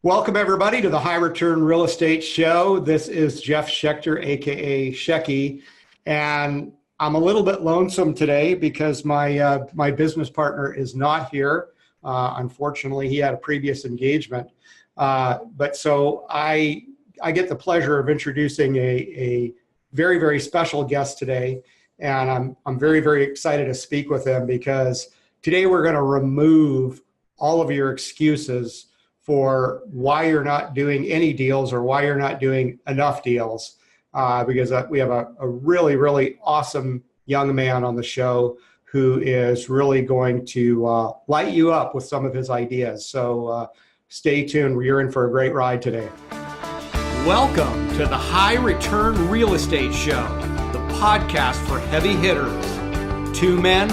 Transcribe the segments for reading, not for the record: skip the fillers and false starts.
Welcome, everybody, to the High Return Real Estate Show. This is Jeff Schechter, aka Shecky, and I'm a little bit lonesome today because my business partner is not here. Unfortunately, he had a previous engagement, but so I get the pleasure of introducing a very special guest today, and I'm very excited to speak with him because today we're going to remove all of your excuses for why you're not doing any deals or why you're not doing enough deals, because we have a really awesome young man on the show who is really going to light you up with some of his ideas. So stay tuned. You're in for a great ride today. Welcome to the High Return Real Estate Show, the podcast for heavy hitters. Two men,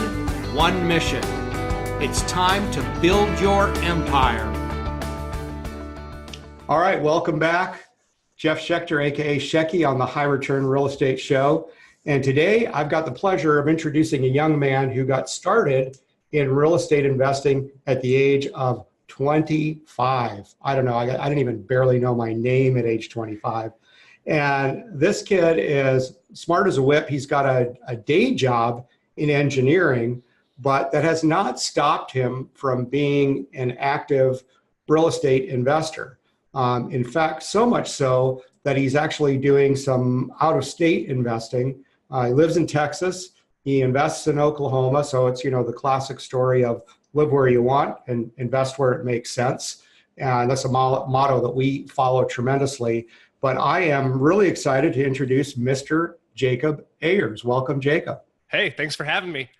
one mission. It's time to build your empire. All right, welcome back. Jeff Schechter, aka Shecky, on the High Return Real Estate Show. And today I've got the pleasure of introducing a young man who got started in real estate investing at the age of 25. I don't know, I didn't even barely know my name at age 25. And this kid is smart as a whip. He's got a day job in engineering, but that has not stopped him from being an active real estate investor. In fact, so much so that he's actually doing some out-of-state investing. He lives in Texas. He invests in Oklahoma. So it's, the classic story of live where you want and invest where it makes sense. And that's a motto that we follow tremendously. But I am really excited to introduce Mr. Jacob Ayers. Welcome, Jacob. Hey, thanks for having me.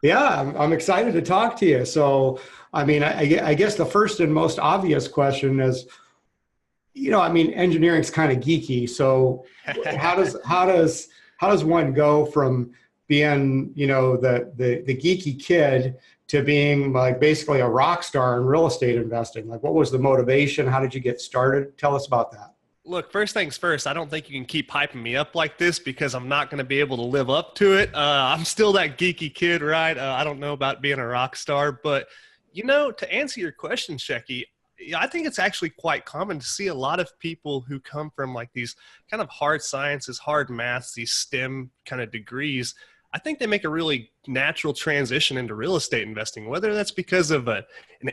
Yeah, I'm excited to talk to you. So, I guess the first and most obvious question is, engineering's kind of geeky. So how does one go from being, the geeky kid to being like basically a rock star in real estate investing? Like, what was the motivation? How did you get started? Tell us about that. Look, first things first, I don't think you can keep hyping me up like this because I'm not going to be able to live up to it. I'm still that geeky kid, right? I don't know about being a rock star, but to answer your question, Shecky, I think it's actually quite common to see a lot of people who come from like these kind of hard sciences, hard maths, these STEM kind of degrees. I think they make a really natural transition into real estate investing, whether that's because of an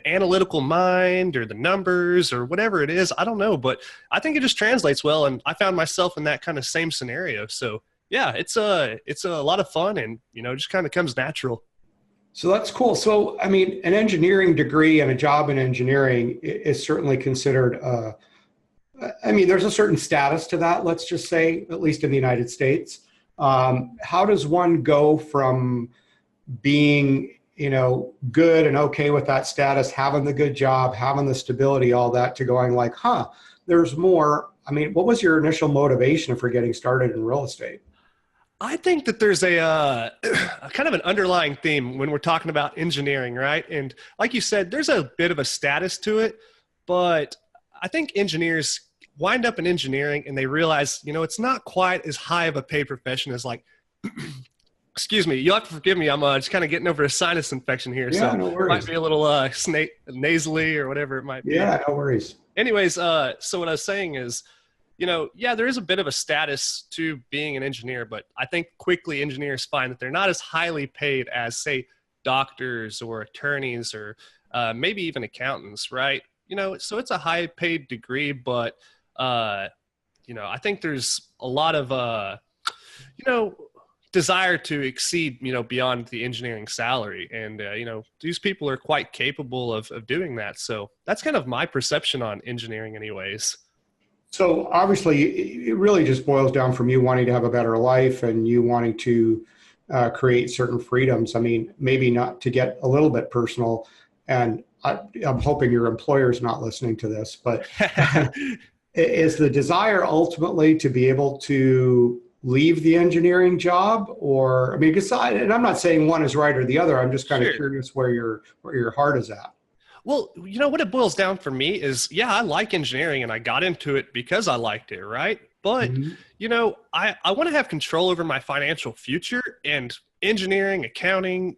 analytical mind or the numbers or whatever it is. I don't know, but I think it just translates well. And I found myself in that kind of same scenario. So yeah, it's a lot of fun and, just kind of comes natural. So that's cool. So, an engineering degree and a job in engineering is certainly considered, there's a certain status to that, let's just say, at least in the United States. How does one go from being, good and okay with that status, having the good job, having the stability, all that, to going like, there's more? What was your initial motivation for getting started in real estate? I think that there's a kind of an underlying theme when we're talking about engineering, right? And like you said, there's a bit of a status to it, but I think engineers wind up in engineering and they realize, it's not quite as high of a paid profession as like, excuse me, you'll have to forgive me. I'm just kind of getting over a sinus infection here. Yeah, so no worries. It might be a little nasally or whatever it might be. Yeah, no worries. Anyways, so what I was saying is, there is a bit of a status to being an engineer, but I think quickly engineers find that they're not as highly paid as, say, doctors or attorneys or maybe even accountants, right? So it's a high paid degree, but, I think there's a lot of, desire to exceed, beyond the engineering salary. And, these people are quite capable of doing that. So that's kind of my perception on engineering anyways. So obviously, it really just boils down from you wanting to have a better life and you wanting to create certain freedoms. Maybe not to get a little bit personal, and I'm hoping your employer's not listening to this, but is the desire ultimately to be able to leave the engineering job? Or, because and I'm not saying one is right or the other. I'm just kind of curious where your heart is at. Well, what it boils down for me is, yeah, I like engineering and I got into it because I liked it, right? But, I want to have control over my financial future, and engineering, accounting,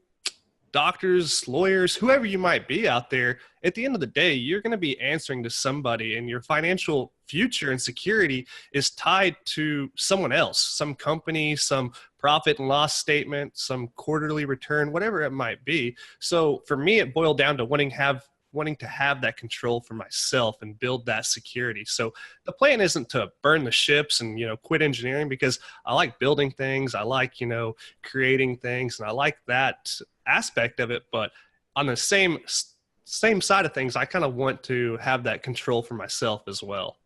doctors, lawyers, whoever you might be out there, at the end of the day, you're going to be answering to somebody, and your financial future and security is tied to someone else, some company, some profit and loss statement, some quarterly return, whatever it might be. So for me, it boiled down to wanting to have that control for myself and build that security. So the plan isn't to burn the ships and, quit engineering, because I like building things. I like, creating things, and I like that aspect of it. But on the same side of things, I kind of want to have that control for myself as well.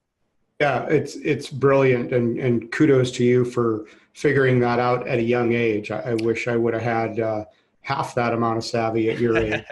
Yeah, it's brilliant, and kudos to you for figuring that out at a young age. I wish I would have had half that amount of savvy at your age.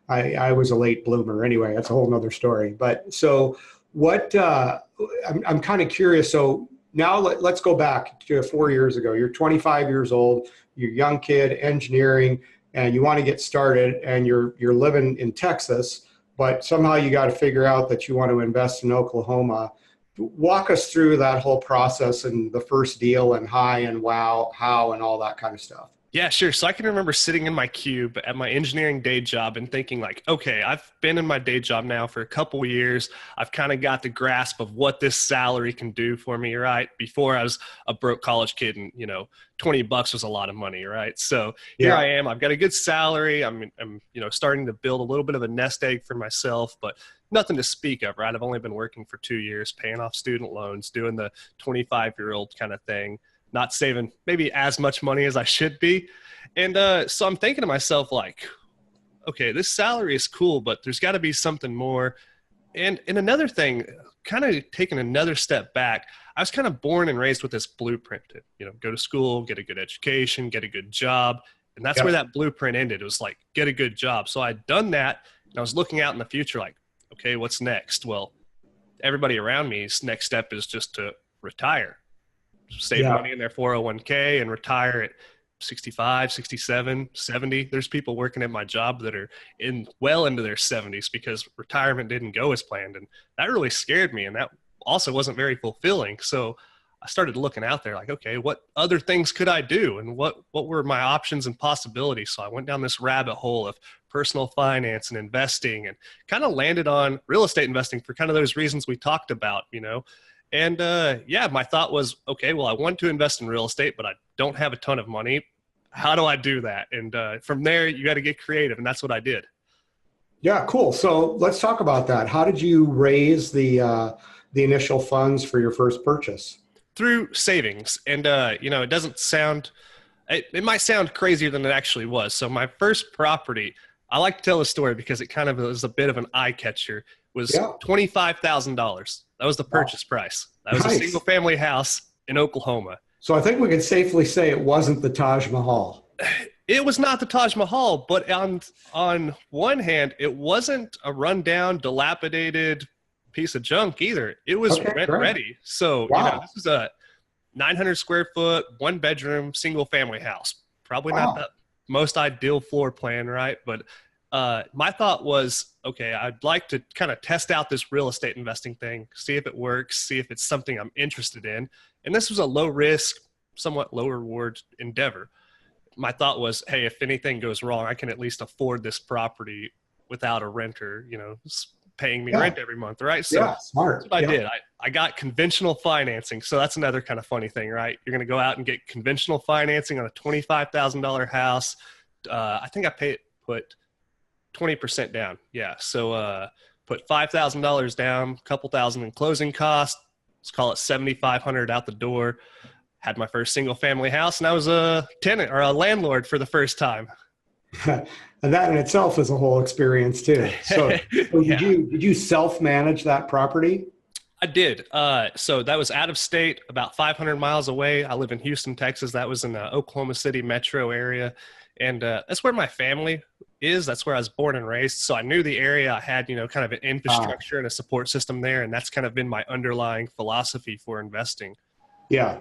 I was a late bloomer anyway. That's a whole nother story. But so what, I'm kind of curious. So now let's go back to 4 years ago. You're 25 years old, you're a young kid, engineering, and you want to get started, and you're living in Texas, but somehow you got to figure out that you want to invest in Oklahoma. Walk us through that whole process and the first deal and how and all that kind of stuff. Yeah, sure. So I can remember sitting in my cube at my engineering day job and thinking like, okay, I've been in my day job now for a couple of years. I've kind of got the grasp of what this salary can do for me, right? Before I was a broke college kid, and, $20 was a lot of money, right? So here I am, I've got a good salary. I'm starting to build a little bit of a nest egg for myself, but nothing to speak of, right? I've only been working for 2 years, paying off student loans, doing the 25-year-old kind of thing, not saving maybe as much money as I should be. And so I'm thinking to myself like, okay, this salary is cool, but there's got to be something more. And another thing, kind of taking another step back, I was kind of born and raised with this blueprint to, go to school, get a good education, get a good job. And that's where that blueprint ended. It was like, get a good job. So I'd done that, and I was looking out in the future like, okay, what's next? Well, everybody around me's next step is just to retire. Save money in their 401k and retire at 65, 67, 70. There's people working at my job that are well into their 70s because retirement didn't go as planned. And that really scared me. And that also wasn't very fulfilling. So I started looking out there like, okay, what other things could I do? And what were my options and possibilities? So I went down this rabbit hole of personal finance and investing, and kind of landed on real estate investing for kind of those reasons we talked about, And my thought was, okay, well, I want to invest in real estate, but I don't have a ton of money. How do I do that? And from there, you got to get creative, and that's what I did. Yeah, cool. So let's talk about that. How did you raise the initial funds for your first purchase? Through savings. And, it doesn't sound, it might sound crazier than it actually was. So my first property, I like to tell a story because it kind of was a bit of an eye catcher, was $25,000. That was the purchase price. That was a single family house in Oklahoma. So I think we can safely say it wasn't the Taj Mahal. It was not the Taj Mahal, but on one hand, it wasn't a rundown, dilapidated piece of junk either. It was rent ready. So this is a 900 square foot, 1 bedroom, single family house. Probably not the most ideal floor plan, right? But my thought was, okay, I'd like to kind of test out this real estate investing thing, see if it works, see if it's something I'm interested in. And this was a low risk, somewhat low reward endeavor. My thought was, hey, if anything goes wrong, I can at least afford this property without a renter, paying me rent every month, right? So smart. That's what I did. I got conventional financing. So that's another kind of funny thing, right? You're going to go out and get conventional financing on a $25,000 house. I think I put 20% down. Yeah. So put $5,000 down, a couple thousand in closing costs. Let's call it $7,500 out the door. Had my first single family house, and I was a tenant or a landlord for the first time. And that in itself is a whole experience too. So did you self-manage that property? I did. So that was out of state, about 500 miles away. I live in Houston, Texas. That was in the Oklahoma City metro area. And that's where my family is. That's where I was born and raised. So I knew the area. I had, kind of an infrastructure and a support system there. And that's kind of been my underlying philosophy for investing. Yeah.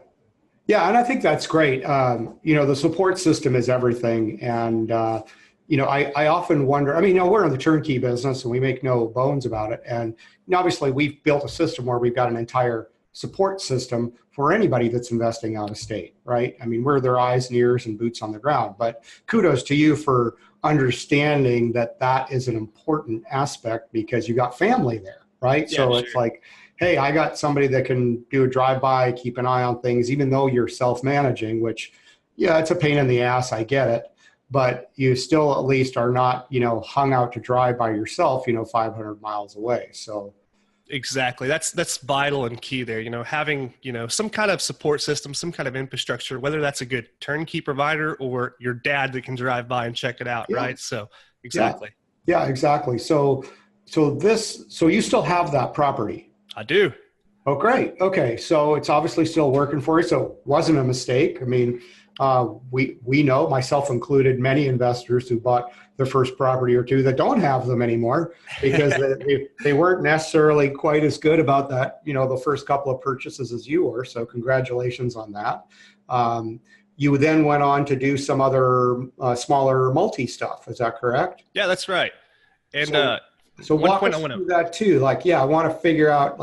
Yeah. And I think that's great. The support system is everything. And, I often wonder, we're in the turnkey business and we make no bones about it. And obviously we've built a system where we've got an entire support system for anybody that's investing out of state, right? I mean, we're their eyes and ears and boots on the ground, but kudos to you for understanding that that is an important aspect because you got family there, right? Yeah, So sure. it's like, hey, I got somebody that can do a drive-by, keep an eye on things, even though you're self-managing, which, yeah, it's a pain in the ass, I get it, but you still at least are not, hung out to dry by yourself, 500 miles away. So Exactly. That's vital and key there. Having, some kind of support system, some kind of infrastructure, whether that's a good turnkey provider or your dad that can drive by and check it out, yeah. right? So exactly. Yeah, exactly. So you still have that property? I do. Oh, great. Okay. So it's obviously still working for you. So it wasn't a mistake. I mean, we know, myself included, many investors who bought their first property or two that don't have them anymore because they weren't necessarily quite as good about that, the first couple of purchases as you were. So congratulations on that. You then went on to do some other smaller multi stuff. Is that correct? Yeah, that's right. And so walk us through that too. Like, yeah, I want to figure out,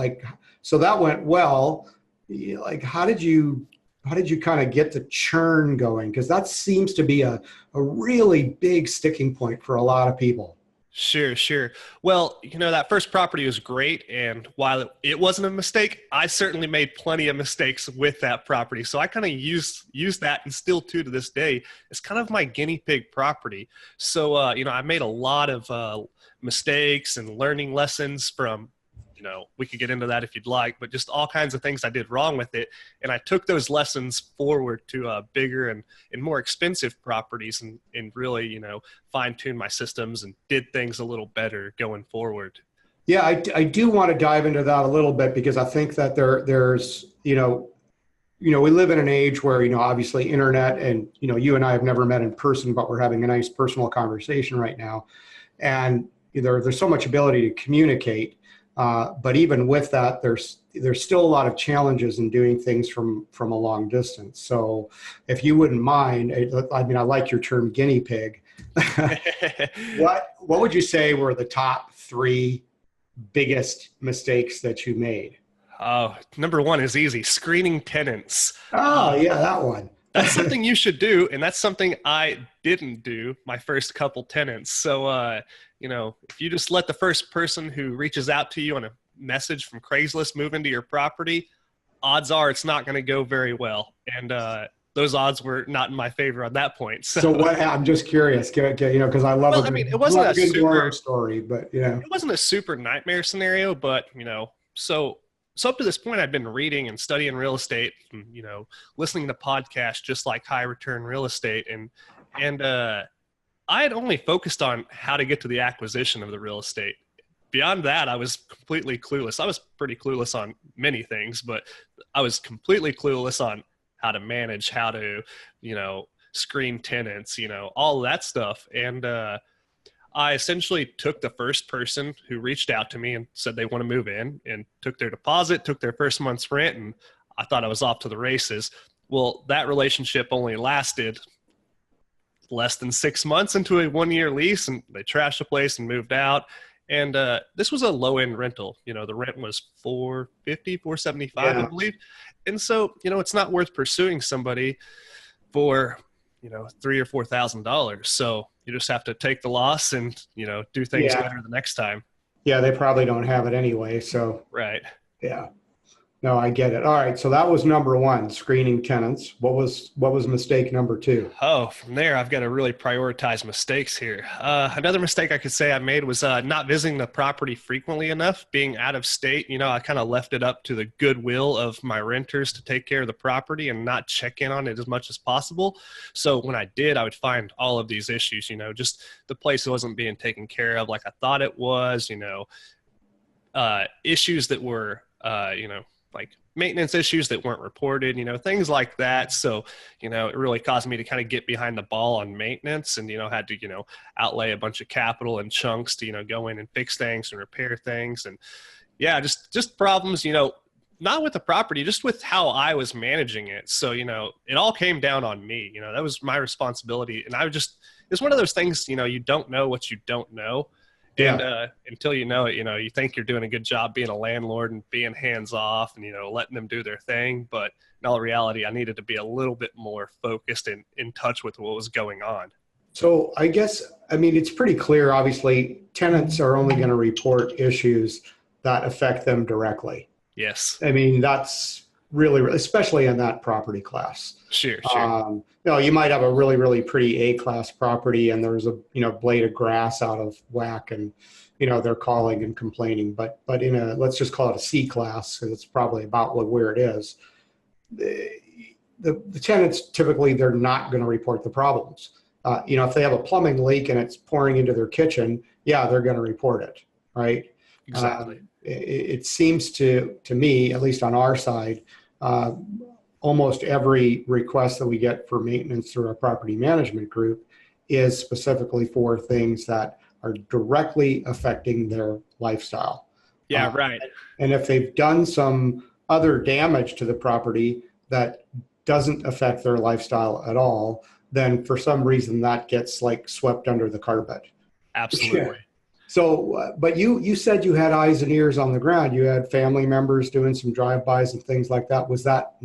so that went well. Like, how did you kind of get the churn going? Because that seems to be a really big sticking point for a lot of people. Sure. Well, that first property was great. And while it wasn't a mistake, I certainly made plenty of mistakes with that property. So I kind of use that, and still to this day, it's kind of my guinea pig property. So, I made a lot of mistakes and learning lessons from, we could get into that if you'd like, but just all kinds of things I did wrong with it. And I took those lessons forward to bigger and more expensive properties and really, fine-tune my systems and did things a little better going forward. Yeah, I do want to dive into that a little bit because I think that there's, we live in an age where, obviously internet and, you and I have never met in person, but we're having a nice personal conversation right now. And there's so much ability to communicate. But even with that, there's still a lot of challenges in doing things from a long distance. So if you wouldn't mind, I like your term guinea pig. What would you say were the top 3 biggest mistakes that you made? Oh, number 1 is easy: screening tenants. Oh, yeah, that one. That's something you should do, and that's something I didn't do my first couple tenants. So, if you just let the first person who reaches out to you on a message from Craigslist move into your property, odds are it's not going to go very well. And those odds were not in my favor on that point. So what? I'm just curious, because I love it wasn't a good super story, but it wasn't a super nightmare scenario. But so up to this point, I'd been reading and studying real estate, and, listening to podcasts just like High Return Real Estate, and I had only focused on how to get to the acquisition of the real estate. Beyond that, I was completely clueless. I was pretty clueless on many things, but I was completely clueless on how to manage, how to, screen tenants, all of that stuff. And I essentially took the first person who reached out to me and said they want to move in, and took their deposit, took their first month's rent, and I thought I was off to the races. Well, that relationship only lasted less than 6 months into a 1-year lease, and they trashed the place and moved out. And this was a low-end rental. The rent was $450, $475, I believe. And so, it's not worth pursuing somebody for, $3,000 or $4,000. So you just have to take the loss and, do things better the next time. Yeah, they probably don't have it anyway. So right. Yeah. No, I get it. All right. So that was number 1, screening tenants. What was mistake number 2? Oh, from there, I've got to really prioritize mistakes here. Another mistake I could say I made was not visiting the property frequently enough. Being out of state, I kind of left it up to the goodwill of my renters to take care of the property and not check in on it as much as possible. So when I did, I would find all of these issues, just the place wasn't being taken care of like I thought it was, issues that were, like maintenance issues that weren't reported, things like that. So, it really caused me to kind of get behind the ball on maintenance, and, had to, outlay a bunch of capital and chunks to, go in and fix things and repair things. And yeah, just problems, not with the property, just with how I was managing it. So, it all came down on me, that was my responsibility. And it's one of those things, you don't know what you don't know. And until you know it, you think you're doing a good job being a landlord and being hands off and, letting them do their thing. But in all reality, I needed to be a little bit more focused and in touch with what was going on. So I guess, it's pretty clear, obviously, tenants are only going to report issues that affect them directly. Yes. That's really, especially in that property class. Sure. You might have a really, really pretty A-class property and there's a, blade of grass out of whack and, they're calling and complaining. But in let's just call it a C-class, because it's probably about where it is. The tenants, typically, they're not going to report the problems. If they have a plumbing leak and it's pouring into their kitchen, they're going to report it, right? Exactly. It seems to me, at least on our side, almost every request that we get for maintenance through our property management group is specifically for things that are directly affecting their lifestyle. Yeah, right. And if they've done some other damage to the property that doesn't affect their lifestyle at all, then for some reason that gets swept under the carpet. Absolutely. Yeah. So, but you said you had eyes and ears on the ground. You had family members doing some drive-bys and things like that. Was that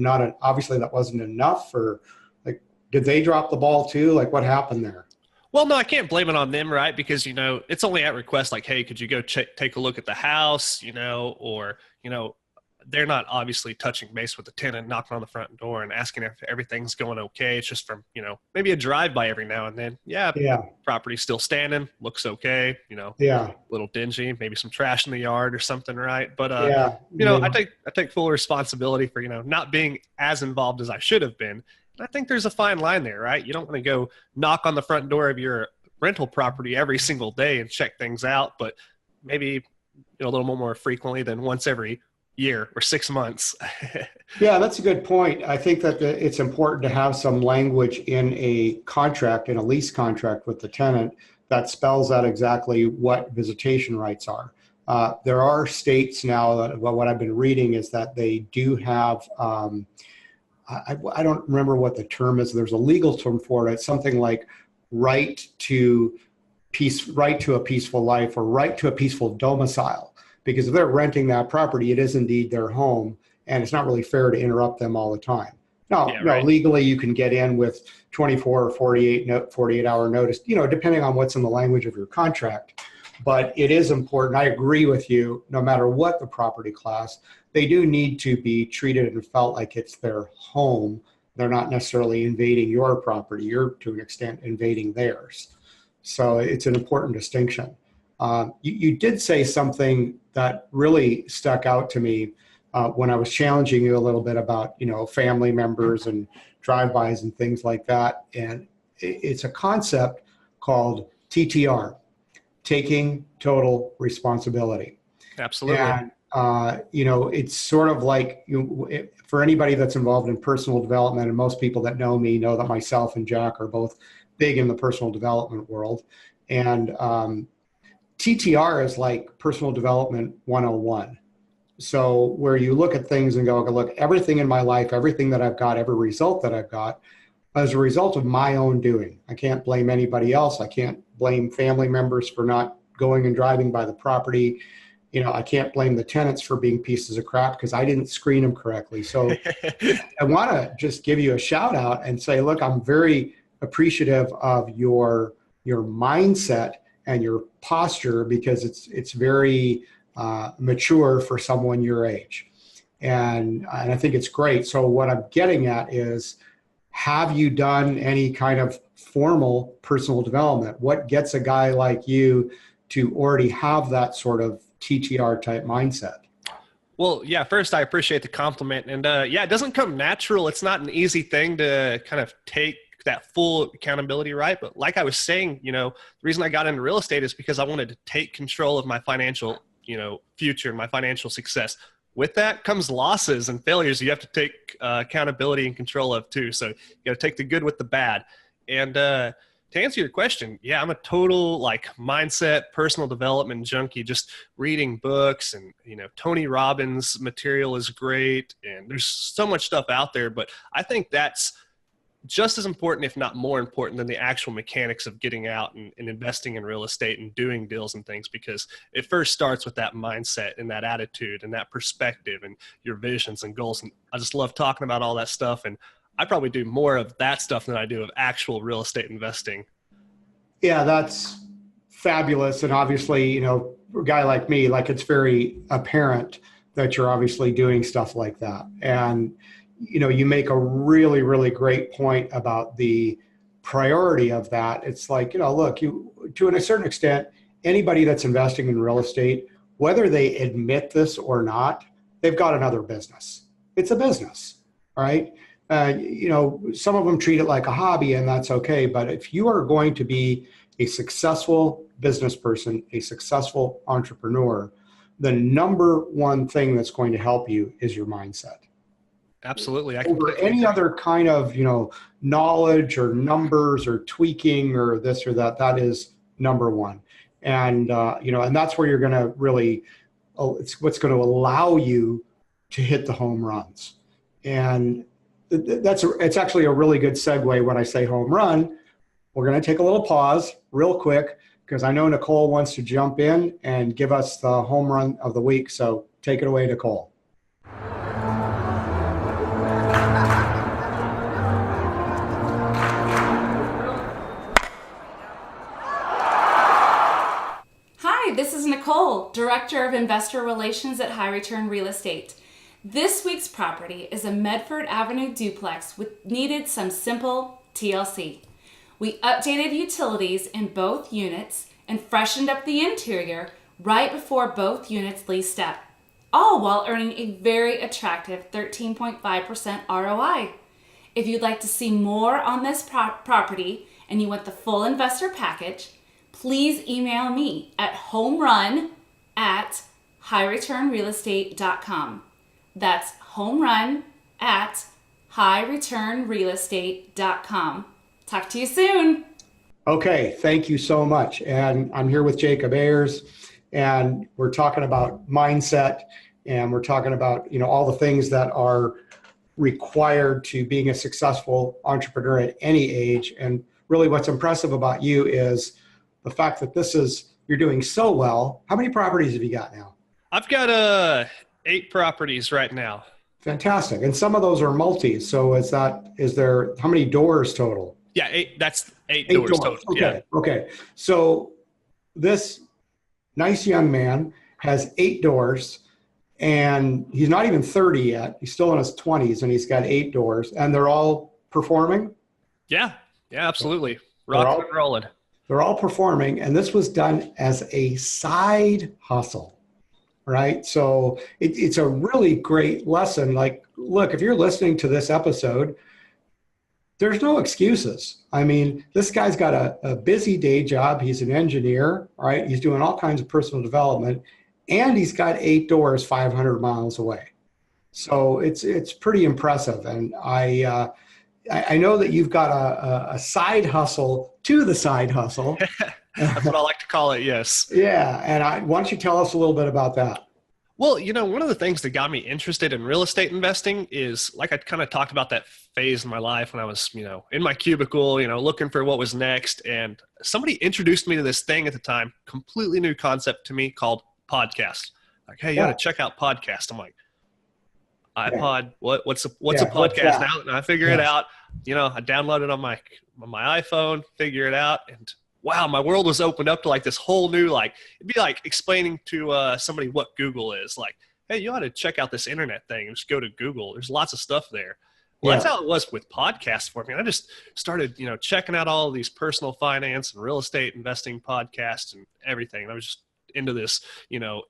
obviously that wasn't enough, or did they drop the ball too? What happened there? Well, no, I can't blame it on them, right? Because, it's only at request, hey, could you go take a look at the house, or, they're not obviously touching base with the tenant, knocking on the front door and asking if everything's going okay. It's just from, maybe a drive-by every now and then. Yeah. Property's still standing, looks okay, a little dingy, maybe some trash in the yard or something, right? But, I take full responsibility for, not being as involved as I should have been. And I think there's a fine line there, right? You don't want to go knock on the front door of your rental property every single day and check things out, but maybe a little more frequently than once every year or 6 months. Yeah, that's a good point. I think that it's important to have some language in a contract, in a lease contract with the tenant, that spells out exactly what visitation rights are. There are states now that, what I've been reading is that they do have, I don't remember what the term is. There's a legal term for it. It's something like right to a peaceful life, or right to a peaceful domicile. Because if they're renting that property, it is indeed their home, and it's not really fair to interrupt them all the time. No, legally you can get in with 24 or 48 hour notice, depending on what's in the language of your contract. But it is important. I agree with you, no matter what the property class, they do need to be treated and felt like it's their home. They're not necessarily invading your property. You're, to an extent, invading theirs. So it's an important distinction. You did say something that really stuck out to me when I was challenging you a little bit about, family members and drive-bys and things like that. And it's a concept called TTR, taking total responsibility. Absolutely. And, it's sort of like, for anybody that's involved in personal development, and most people that know me know that myself and Jack are both big in the personal development world. And TTR is like personal development 101. So where you look at things and go, look, everything in my life, everything that I've got, every result that I've got, as a result of my own doing. I can't blame anybody else. I can't blame family members for not going and driving by the property. I can't blame the tenants for being pieces of crap because I didn't screen them correctly. So I want to just give you a shout out and say, look, I'm very appreciative of your mindset and your posture, because it's very mature for someone your age. And I think it's great. So what I'm getting at is, have you done any kind of formal personal development? What gets a guy like you to already have that sort of TTR type mindset? Well, yeah, first I appreciate the compliment. And it doesn't come natural. It's not an easy thing to kind of take that full accountability, right? But like I was saying, the reason I got into real estate is because I wanted to take control of my financial, future and my financial success. With that comes losses and failures you have to take accountability and control of too. So you got to take the good with the bad. And to answer your question, I'm a total mindset, personal development junkie, just reading books, and, Tony Robbins material is great. And there's so much stuff out there, but I think that's just as important, if not more important, than the actual mechanics of getting out and investing in real estate and doing deals and things, because it first starts with that mindset and that attitude and that perspective and your visions and goals. And I just love talking about all that stuff. And I probably do more of that stuff than I do of actual real estate investing. Yeah, that's fabulous. And obviously, a guy like me, like it's very apparent that you're obviously doing stuff like that. And you make a really, really great point about the priority of that. It's like, look, to a certain extent, anybody that's investing in real estate, whether they admit this or not, they've got another business. It's a business, right? Some of them treat it like a hobby, and that's okay. But if you are going to be a successful business person, a successful entrepreneur, the number one thing that's going to help you is your mindset. Absolutely. Over any other kind of, knowledge or numbers or tweaking or this or that, that is number one. And, and that's where you're going to really, it's what's going to allow you to hit the home runs. And it's actually a really good segue when I say home run. We're going to take a little pause real quick because I know Nicole wants to jump in and give us the home run of the week. So take it away, Nicole. This is Nicole, Director of Investor Relations at High Return Real Estate. This week's property is a Medford Avenue duplex with needed some simple TLC. We updated utilities in both units and freshened up the interior right before both units leased up, all while earning a very attractive 13.5% ROI. If you'd like to see more on this property and you want the full investor package, please email me at homerun@highreturnrealestate.com. That's homerun@highreturnrealestate.com. Talk to you soon. Okay, thank you so much. And I'm here with Jacob Ayers, and we're talking about mindset, and we're talking about, all the things that are required to being a successful entrepreneur at any age. And really what's impressive about you is the fact that you're doing so well. How many properties have you got now? I've got 8 properties right now. Fantastic. And some of those are multis. So how many doors total? Yeah, 8. That's 8 doors total. Okay. Yeah. Okay. So this nice young man has 8 doors, and he's not even 30 yet. He's still in his 20s, and he's got 8 doors, and they're all performing? Yeah, absolutely. Rocking and rolling. They're all performing, and this was done as a side hustle, right? So it's a really great lesson. Like, look, if you're listening to this episode, there's no excuses. I mean, this guy's got a busy day job. He's an engineer, right? He's doing all kinds of personal development, and he's got 8 doors 500 miles away. So it's pretty impressive. And I know that you've got a side hustle to the side hustle. That's what I like to call it, yes. Yeah, and why don't you tell us a little bit about that? Well, one of the things that got me interested in real estate investing is, like I kind of talked about that phase in my life when I was, in my cubicle, looking for what was next. And somebody introduced me to this thing at the time, completely new concept to me, called podcast. Like, hey, you got to check out podcast. I'm like, iPod, what's a podcast now? And I figure it out. I download it on my iPhone, figure it out, and wow, my world was opened up to like this whole new, like, it'd be like explaining to somebody what Google is. Like, hey, you ought to check out this internet thing and just go to Google. There's lots of stuff there. Well, that's how it was with podcasts for me. I just started, checking out all of these personal finance and real estate investing podcasts and everything. And I was just into this,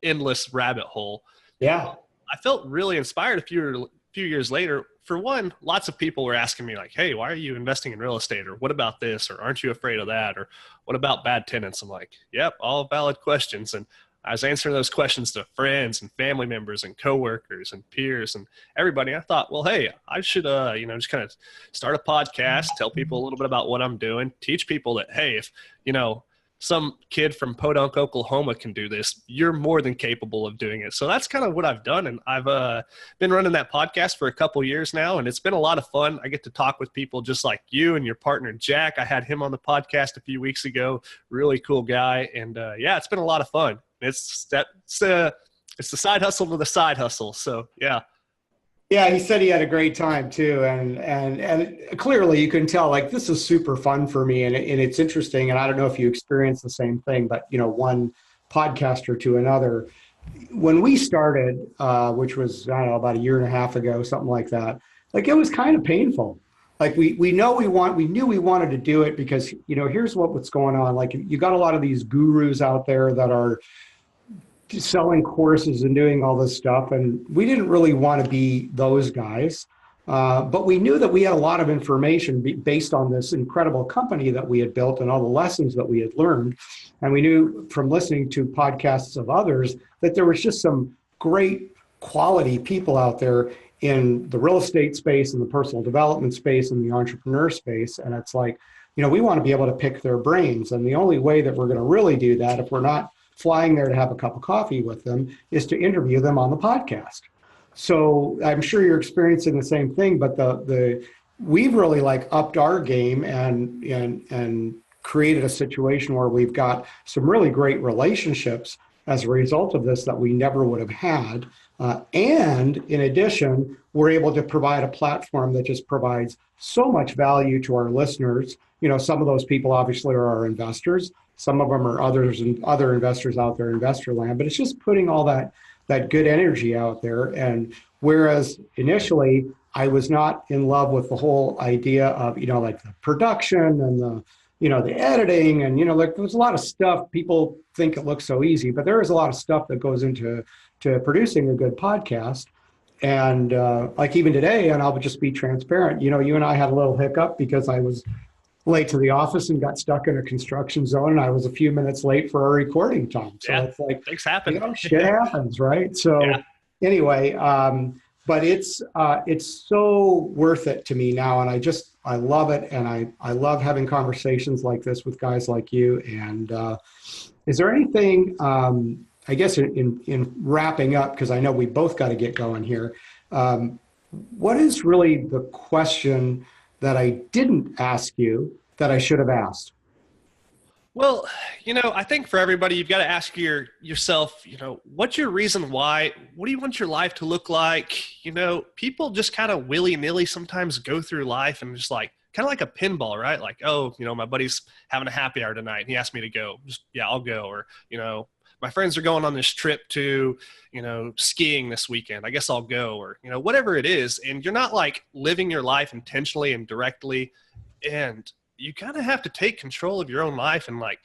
endless rabbit hole. Yeah. I felt really inspired a few years later. For one, lots of people were asking me like, hey, why are you investing in real estate? Or what about this? Or aren't you afraid of that? Or what about bad tenants? I'm like, yep, all valid questions. And I was answering those questions to friends and family members and coworkers and peers and everybody. I thought, well, hey, I should, just kind of start a podcast, tell people a little bit about what I'm doing, teach people that, hey, if, some kid from Podunk, Oklahoma can do this, you're more than capable of doing it. So that's kind of what I've done. And I've been running that podcast for a couple years now, and it's been a lot of fun. I get to talk with people just like you and your partner, Jack. I had him on the podcast a few weeks ago. Really cool guy. And yeah, it's been a lot of fun. It's the side hustle to the side hustle. So yeah. Yeah, he said he had a great time too, and clearly you can tell like this is super fun for me, and it's interesting. And I don't know if you experience the same thing, but one podcaster to another. When we started, which was I don't know about a year and a half ago, something like that, like it was kind of painful. Like we knew we wanted to do it because here's what's going on. Like you got a lot of these gurus out there that are selling courses and doing all this stuff. And we didn't really want to be those guys. But we knew that we had a lot of information based on this incredible company that we had built and all the lessons that we had learned. And we knew from listening to podcasts of others that there was just some great quality people out there in the real estate space and the personal development space and the entrepreneur space. And it's like, we want to be able to pick their brains. And the only way that we're going to really do that, if we're not flying there to have a cup of coffee with them, is to interview them on the podcast. So I'm sure you're experiencing the same thing, but we've really like upped our game and created a situation where we've got some really great relationships as a result of this that we never would have had. And in addition, we're able to provide a platform that just provides so much value to our listeners. Some of those people obviously are our investors. Some of them are others and other investors out there in investor land, but it's just putting all that good energy out there. And whereas initially I was not in love with the whole idea of, like the production and the editing and, like there's a lot of stuff. People think it looks so easy, but there is a lot of stuff that goes into producing a good podcast. And like even today, and I'll just be transparent, you and I had a little hiccup because I was late to the office and got stuck in a construction zone, and I was a few minutes late for our recording time. So it's like things happen. Shit happens, right? So anyway, but it's so worth it to me now, and I love it, and I love having conversations like this with guys like you. And is there anything, I guess in wrapping up, because I know we both got to get going here, what is really the question that I didn't ask you that I should have asked? Well, I think for everybody, you've got to ask yourself, what's your reason why? What do you want your life to look like? People just kind of willy-nilly sometimes go through life and just like, kind of like a pinball, right? Like, oh, my buddy's having a happy hour tonight and he asked me to go. I'll go. Or, my friends are going on this trip to, skiing this weekend. I guess I'll go, or, whatever it is. And you're not like living your life intentionally and directly. And you kind of have to take control of your own life and like,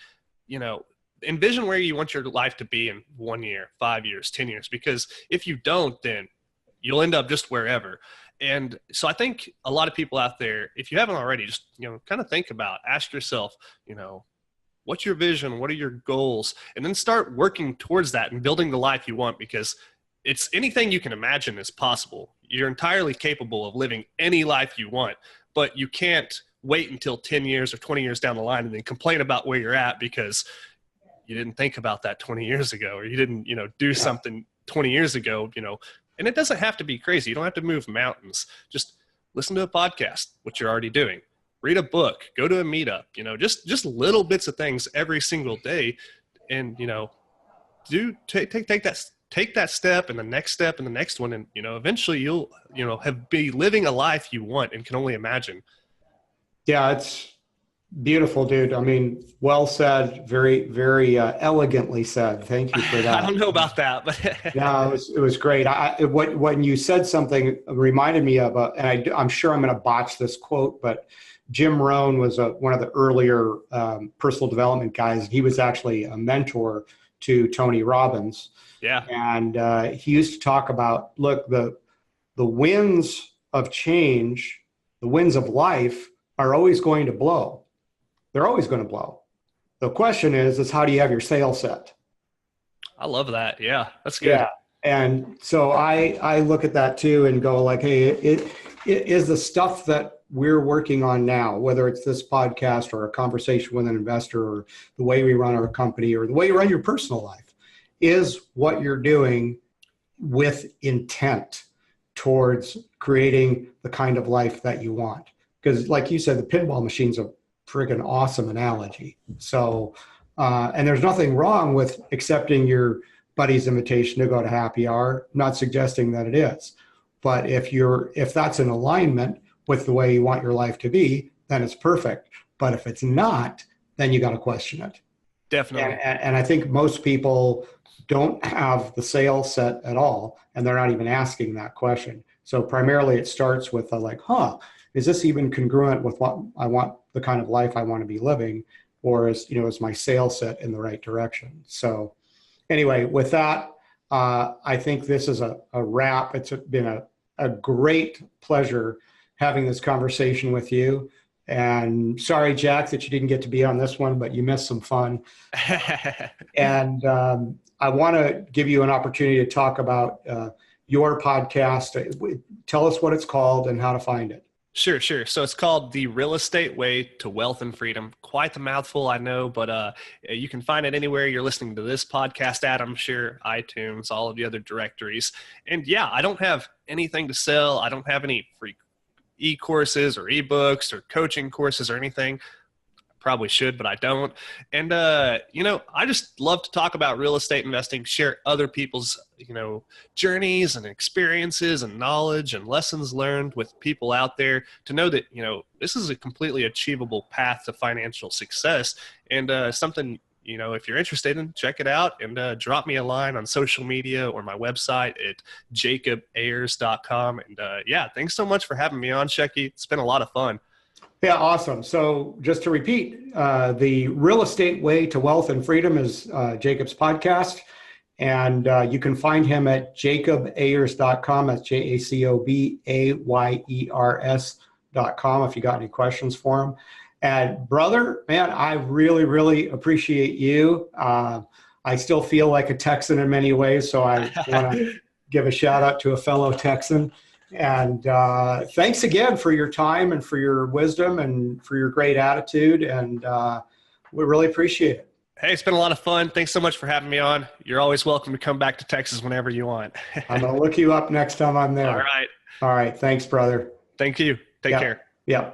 envision where you want your life to be in 1 year, 5 years, 10 years, because if you don't, then you'll end up just wherever. And so I think a lot of people out there, if you haven't already, just, kind of ask yourself, what's your vision? What are your goals? And then start working towards that and building the life you want, because it's anything you can imagine is possible. You're entirely capable of living any life you want, but you can't wait until 10 years or 20 years down the line and then complain about where you're at because you didn't think about that 20 years ago, or you didn't, do something 20 years ago, and it doesn't have to be crazy. You don't have to move mountains. Just listen to a podcast, what you're already doing. Read a book, go to a meetup, just little bits of things every single day. And, take that step and the next step and the next one. And, eventually you'll, be living a life you want and can only imagine. Yeah, it's beautiful, dude. I mean, well said. Very, very elegantly said. Thank you for that. I don't know about that, but no, it was great. When you said something reminded me of, and I'm sure I'm going to botch this quote, but Jim Rohn was one of the earlier personal development guys. He was actually a mentor to Tony Robbins. Yeah. And he used to talk about, look, the winds of change, the winds of life are always going to blow. They're always going to blow. The question is how do you have your sail set? I love that. Yeah, that's good. Yeah. And so I look at that too and go like, hey, it is the stuff that we're working on now, whether it's this podcast or a conversation with an investor or the way we run our company or the way you run your personal life, is what you're doing with intent towards creating the kind of life that you want. Because like you said, the pinball machine's a friggin' awesome analogy. So, and there's nothing wrong with accepting your buddy's invitation to go to happy hour. I'm not suggesting that it is. But if that's in alignment with the way you want your life to be, then it's perfect. But if it's not, then you got to question it. Definitely. And I think most people don't have the sail set at all, and they're not even asking that question. So primarily it starts with is this even congruent with what I want, the kind of life I want to be living, or is my sail set in the right direction? So anyway, with that, I think this is a wrap. It's been a great pleasure having this conversation with you. And sorry, Jack, that you didn't get to be on this one, but you missed some fun. And I want to give you an opportunity to talk about your podcast. Tell us what it's called and how to find it. Sure. So it's called The Real Estate Way to Wealth and Freedom. Quite the mouthful, I know, but you can find it anywhere you're listening to this podcast at, I'm sure, iTunes, all of the other directories. And yeah, I don't have anything to sell. I don't have any free e-courses or ebooks or coaching courses or anything. Probably should, but I don't. And, I just love to talk about real estate investing, share other people's, journeys and experiences and knowledge and lessons learned with people out there to know that, this is a completely achievable path to financial success and something, if you're interested in, check it out and drop me a line on social media or my website at jacobayers.com. And thanks so much for having me on, Shecky. It's been a lot of fun. Yeah, awesome. So just to repeat, The Real Estate Way to Wealth and Freedom is Jacob's podcast. And you can find him at jacobayers.com. That's JACOBAYERS.com if you got any questions for him. And brother, man, I really, really appreciate you. I still feel like a Texan in many ways, so I want to give a shout out to a fellow Texan. And thanks again for your time and for your wisdom and for your great attitude. And we really appreciate it. Hey, it's been a lot of fun. Thanks so much for having me on. You're always welcome to come back to Texas whenever you want. I'm going to look you up next time I'm there. All right. All right. Thanks, brother. Thank you. Take care. Yeah.